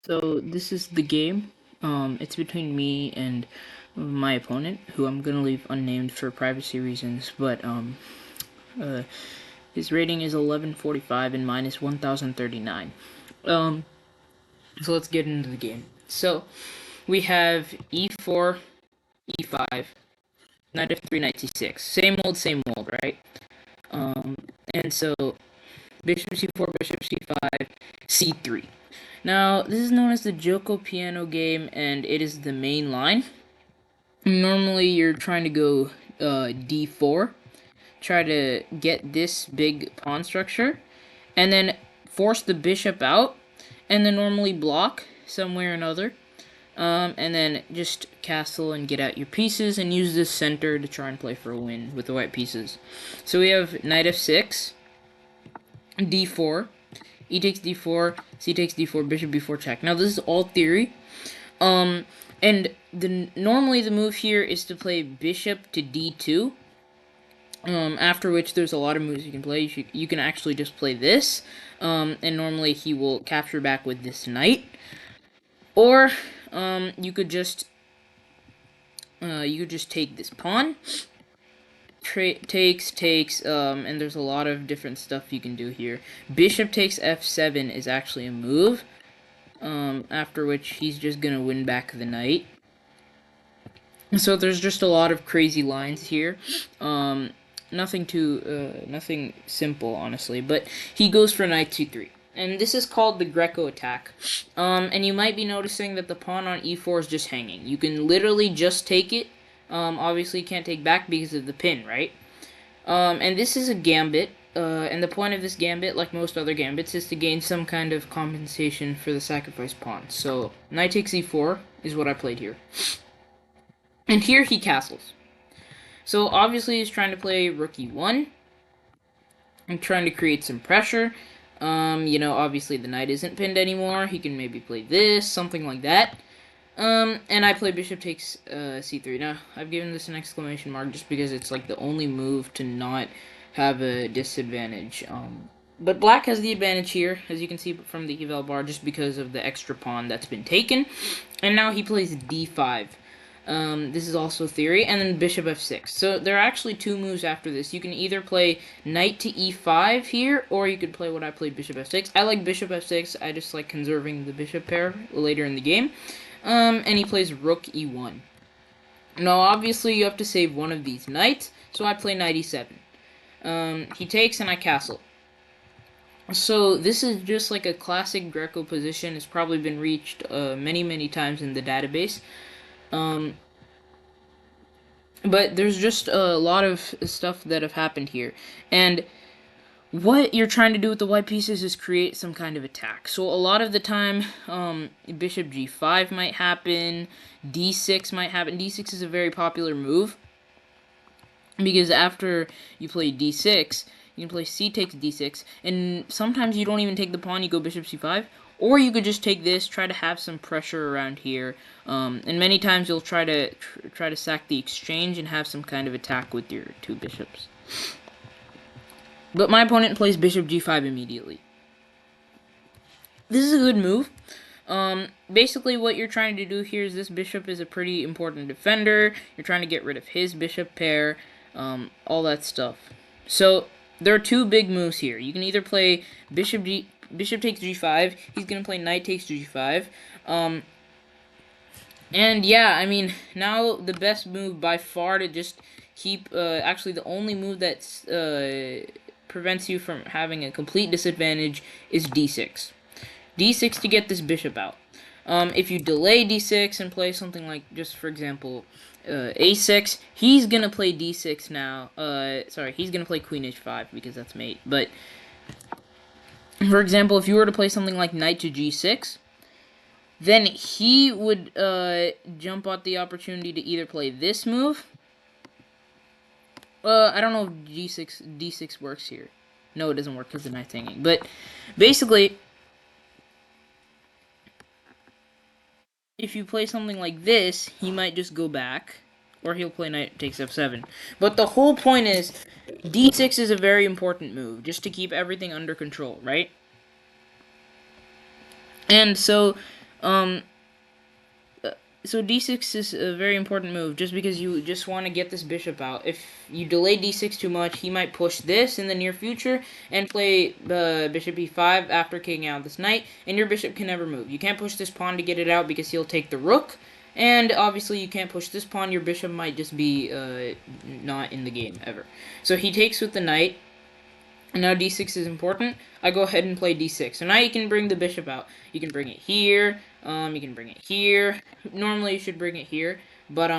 So this is the game. It's between me and my opponent, who I'm gonna leave unnamed for privacy reasons. But uh, his rating is 1145 and mine is 1039. Um, so let's get into the game. So we have e4, e5, knight f3, knight c6. Same old, right? And so bishop c4, bishop c5, c3. Now, this is known as the Joko piano game, and it is the main line. Normally, you're trying to go d4, try to get this big pawn structure, and then force the bishop out, and then normally block somewhere or another, and then just castle and get out your pieces, and use this center to try and play for a win with the white pieces. So we have knight f6, d4, e takes d4, c takes d4, bishop b4 check. Now this is all theory. And normally the move here is to play bishop to d2. After which there's a lot of moves you can play. You can actually just play this, and normally he will capture back with this knight. Or you could just take this pawn. Takes, and there's a lot of different stuff you can do here. Bishop takes f7 is actually a move, after which he's just gonna win back the knight. So there's just a lot of crazy lines here. Nothing simple, honestly, but he goes for knight c3. And this is called the Greco attack. And you might be noticing that the pawn on e4 is just hanging. You can literally just take it. Obviously you can't take back because of the pin, right? And this is a gambit. And the point of this gambit, like most other gambits, is to gain some kind of compensation for the sacrificed pawn. So, knight takes e4 is what I played here. And here he castles. So, obviously he's trying to play rook e1. I'm trying to create some pressure. Obviously the knight isn't pinned anymore. He can maybe play this, something like that. And I play bishop takes c3. Now, I've given this an exclamation mark just because it's like the only move to not have a disadvantage. But black has the advantage here, as you can see from the eval bar, just because of the extra pawn that's been taken. And now he plays d5. This is also theory, and then bishop f6. So there are actually two moves after this. You can either play knight to e5 here, or you could play what I played, bishop f6. I like bishop f6. I just like conserving the bishop pair later in the game. And he plays rook e1. Now, obviously, you have to save one of these knights, so I play knight e7. He takes, and I castle. So, this is just like a classic Greco position. It's probably been reached many times in the database. But there's just a lot of stuff that have happened here. And what you're trying to do with the white pieces is create some kind of attack. So a lot of the time, bishop g5 might happen, d6 might happen. d6 is a very popular move, because after you play d6, you can play c takes d6, and sometimes you don't even take the pawn, you go bishop c5, or you could just take this, try to have some pressure around here, and many times you'll try to sack the exchange and have some kind of attack with your two bishops. But my opponent plays bishop g5 immediately. This is a good move. Basically what you're trying to do here is this bishop is a pretty important defender. You're trying to get rid of his bishop pair, all that stuff. So there are two big moves here. You can either play bishop takes g5. He's going to play knight takes g5. And yeah, I mean, now the best move by far to just keep, actually the only move that's, prevents you from having a complete disadvantage is d6. d6 to get this bishop out. If you delay d6 and play something like, just for example, a6, he's gonna play d6 now. He's gonna play queen h5 because that's mate. But, for example, if you were to play something like knight to g6, then he would jump at the opportunity to either play this move. I don't know if d6 works here. No, it doesn't work because the knight's hanging. But basically, if you play something like this, he might just go back, or he'll play knight takes f7. But the whole point is, d6 is a very important move, just to keep everything under control, right? And so, Um, so d6 is a very important move, just because you just want to get this bishop out. If you delay d6 too much, he might push this in the near future and play bishop e5 after kicking out this knight, and your bishop can never move. You can't push this pawn to get it out because he'll take the rook, and obviously you can't push this pawn. Your bishop might just be not in the game ever. So he takes with the knight. Now d6 is important. I go ahead and play d6. So now you can bring the bishop out. You can bring it here. You can bring it here. Normally you should bring it here. But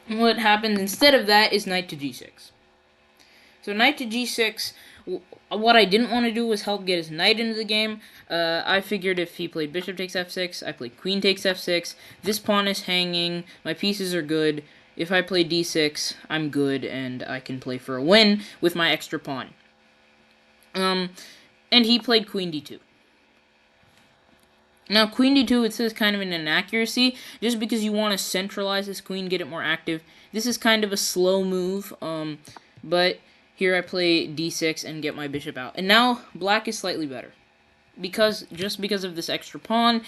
what happens instead of that is knight to g6. So knight to g6, what I didn't want to do was help get his knight into the game. I figured if he played bishop takes f6, I played queen takes f6. This pawn is hanging. My pieces are good. If I play d6, I'm good, and I can play for a win with my extra pawn. And he played queen d2. Now, queen d2, it says kind of an inaccuracy, just because you want to centralize this queen, get it more active. This is kind of a slow move, but here I play d6 and get my bishop out. And now, black is slightly better, just because of this extra pawn.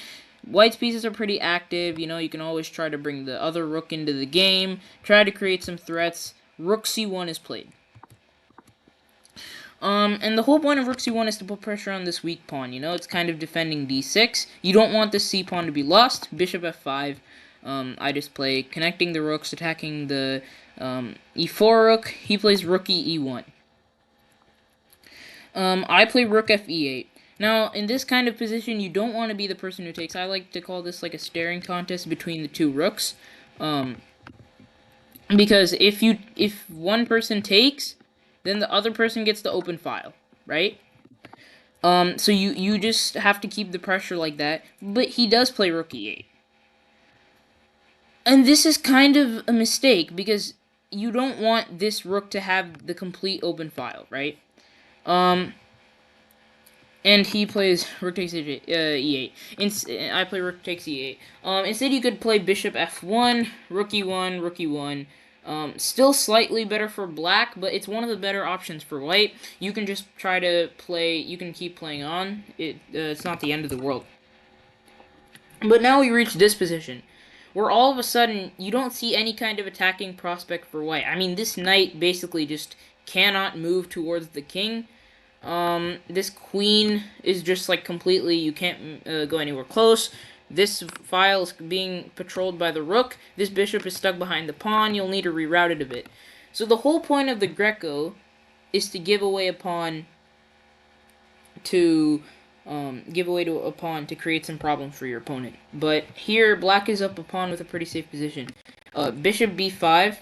White's pieces are pretty active. You know, you can always try to bring the other rook into the game, try to create some threats. Rook c1 is played. And the whole point of rook c1 is to put pressure on this weak pawn. You know, it's kind of defending d6. You don't want this c pawn to be lost. Bishop f5. I just play connecting the rooks, attacking the e4 rook. He plays rook e1. I play rook fe8. Now, in this kind of position, you don't want to be the person who takes. I like to call this like a staring contest between the two rooks. Because if one person takes, then the other person gets the open file, right? So you just have to keep the pressure like that. But he does play rook e8. And this is kind of a mistake, because you don't want this rook to have the complete open file, right? And he plays rook takes e8. I play rook takes e8. Instead, you could play bishop f1, rook e1, rook e1. Still slightly better for black, but it's one of the better options for white. You can just try to play. You can keep playing on. It's not the end of the world. But now we reach this position, where all of a sudden you don't see any kind of attacking prospect for white. I mean, this knight basically just cannot move towards the king. This queen is just like completely, you can't go anywhere close. This file is being patrolled by the rook. This bishop is stuck behind the pawn. You'll need to reroute it a bit. So the whole point of the Greco is to give away a pawn to create some problems for your opponent. But here, black is up a pawn with a pretty safe position. Bishop b5.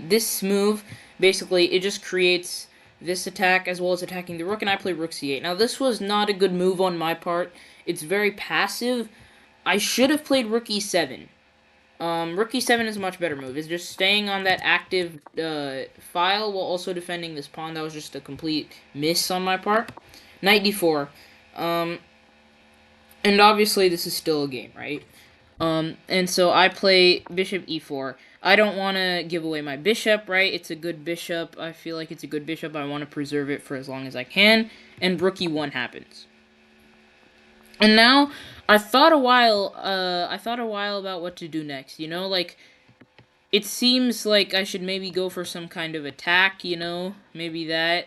This move, basically, it just creates this attack as well as attacking the rook, and I play rook c8. Now, this was not a good move on my part. It's very passive. I should have played rook e7. Rook e7 is a much better move. It's just staying on that active file while also defending this pawn. That was just a complete miss on my part. Knight d4. And obviously this is still a game, right? And so I play bishop e4. I don't want to give away my bishop, right? It's a good bishop. I feel like it's a good bishop. I want to preserve it for as long as I can. And rook e1 happens. And now, I thought a while about what to do next, you know? Like, it seems like I should maybe go for some kind of attack, you know? Maybe that.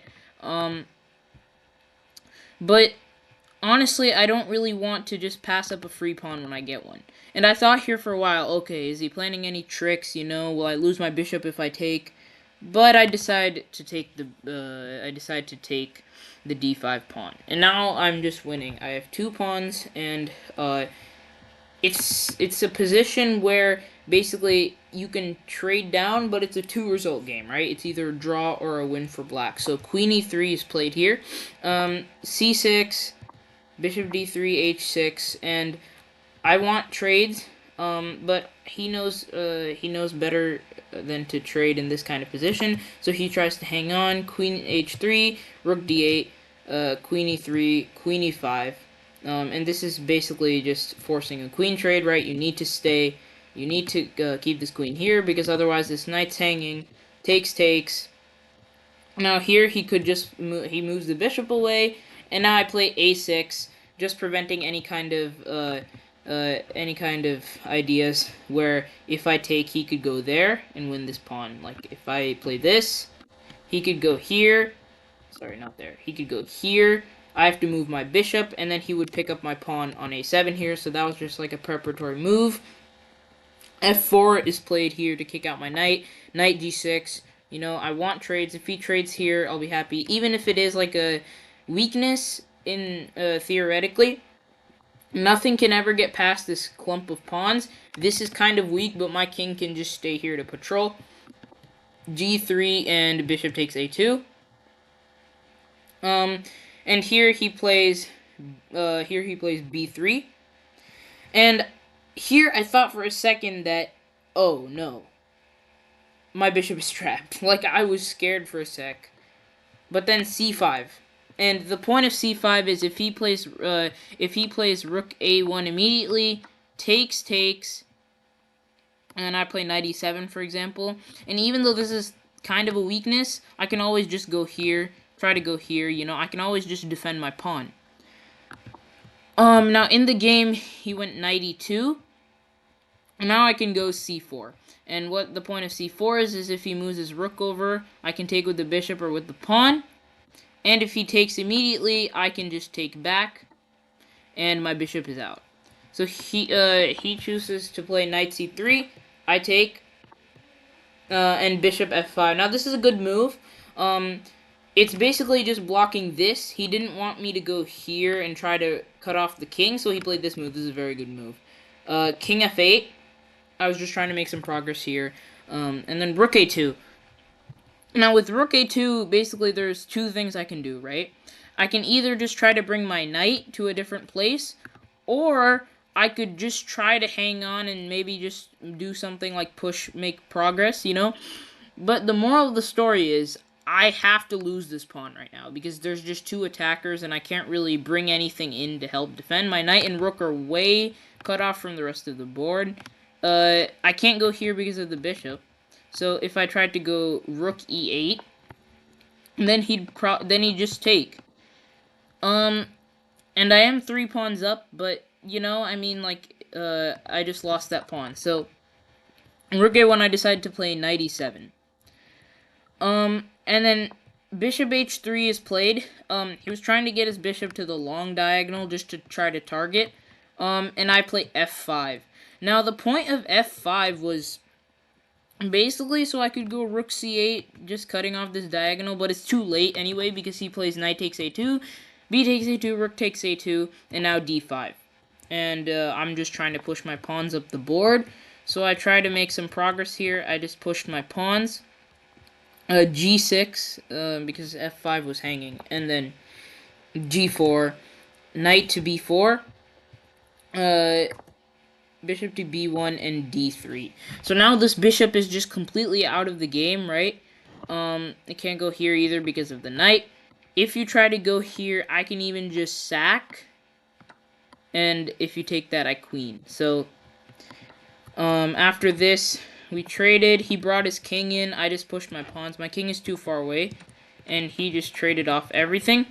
But honestly, I don't really want to just pass up a free pawn when I get one. And I thought here for a while, okay, is he planning any tricks, you know? Will I lose my bishop if I take? But I decide to take the d5 pawn. And now I'm just winning. I have 2 pawns, and it's a position where basically you can trade down, but it's a 2-result game, right? It's either a draw or a win for black. So queen e3 is played here. c6, bishop d3, h6, and I want trades, but he knows better than to trade in this kind of position, so he tries to hang on. Queen h3, rook d8, queen e3, queen e5, and this is basically just forcing a queen trade, right? You need to keep this queen here, because otherwise this knight's hanging. Takes. Now here he could just he moves the bishop away, and now I play a6, just preventing any kind of ideas where if I take, he could go there and win this pawn. Like, if I play this, he could go here. Sorry, not there. He could go here. I have to move my bishop, and then he would pick up my pawn on a7 here, so that was just like a preparatory move. f4 is played here to kick out my knight. Knight g6. You know, I want trades. If he trades here, I'll be happy. Even if it is like a weakness in theoretically, nothing can ever get past this clump of pawns. This is kind of weak, but my king can just stay here to patrol. g3 and bishop takes a2. And here he plays b3. And here I thought for a second that, oh no, my bishop is trapped. Like, I was scared for a sec. But then c5. And the point of c5 is if he plays rook a1 immediately, takes, and I play knight e7, for example. And even though this is kind of a weakness, I can always just go here, try to go here, you know, I can always just defend my pawn. Now in the game, he went knight e2. Now I can go c4. And what the point of c4 is if he moves his rook over, I can take with the bishop or with the pawn. And if he takes immediately, I can just take back, and my bishop is out. So he chooses to play knight c3. I take, and bishop f5. Now this is a good move. It's basically just blocking this. He didn't want me to go here and try to cut off the king, so he played this move. This is a very good move. King f8. I was just trying to make some progress here. And then rook a2. Now with rook a2, basically there's two things I can do, right? I can either just try to bring my knight to a different place, or I could just try to hang on and maybe just do something like make progress, you know? But the moral of the story is, I have to lose this pawn right now, because there's just two attackers, and I can't really bring anything in to help defend. My knight and rook are way cut off from the rest of the board. I can't go here because of the bishop. So if I tried to go rook e8, then he'd just take. And I am 3 pawns up, but you know, I mean, like, I just lost that pawn. So in rook a1, I decided to play knight e7. And then bishop h3 is played. He was trying to get his bishop to the long diagonal just to try to target. And I play f5. Now the point of f5 was basically so I could go rook c8, just cutting off this diagonal, but it's too late anyway because he plays knight takes a2, b takes a2, rook takes a2, and now d5. And I'm just trying to push my pawns up the board, so I try to make some progress here. I just pushed my pawns. g6, because f5 was hanging, and then g4, knight to b4, bishop to b1, and d3. So now this bishop is just completely out of the game, right? It can't go here either because of the knight. If you try to go here, I can even just sack, and if you take that, I queen. So after this, we traded. He brought his king in. I just pushed my pawns. My king is too far away, and he just traded off everything.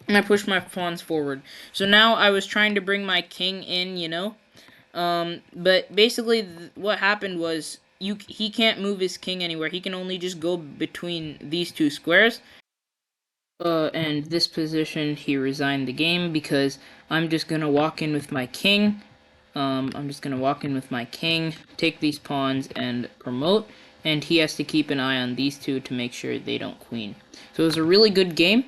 And I pushed my pawns forward. So now I was trying to bring my king in, you know. But basically what happened was he can't move his king anywhere. He can only just go between these two squares. And this position, he resigned the game because I'm just going to walk in with my king. Take these pawns, and promote. And he has to keep an eye on these two to make sure they don't queen. So it was a really good game.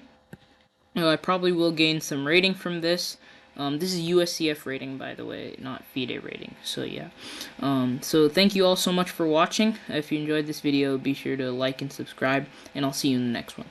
I probably will gain some rating from this. This is USCF rating, by the way, not FIDE rating. So yeah. So thank you all so much for watching. If you enjoyed this video, be sure to like and subscribe, and I'll see you in the next one.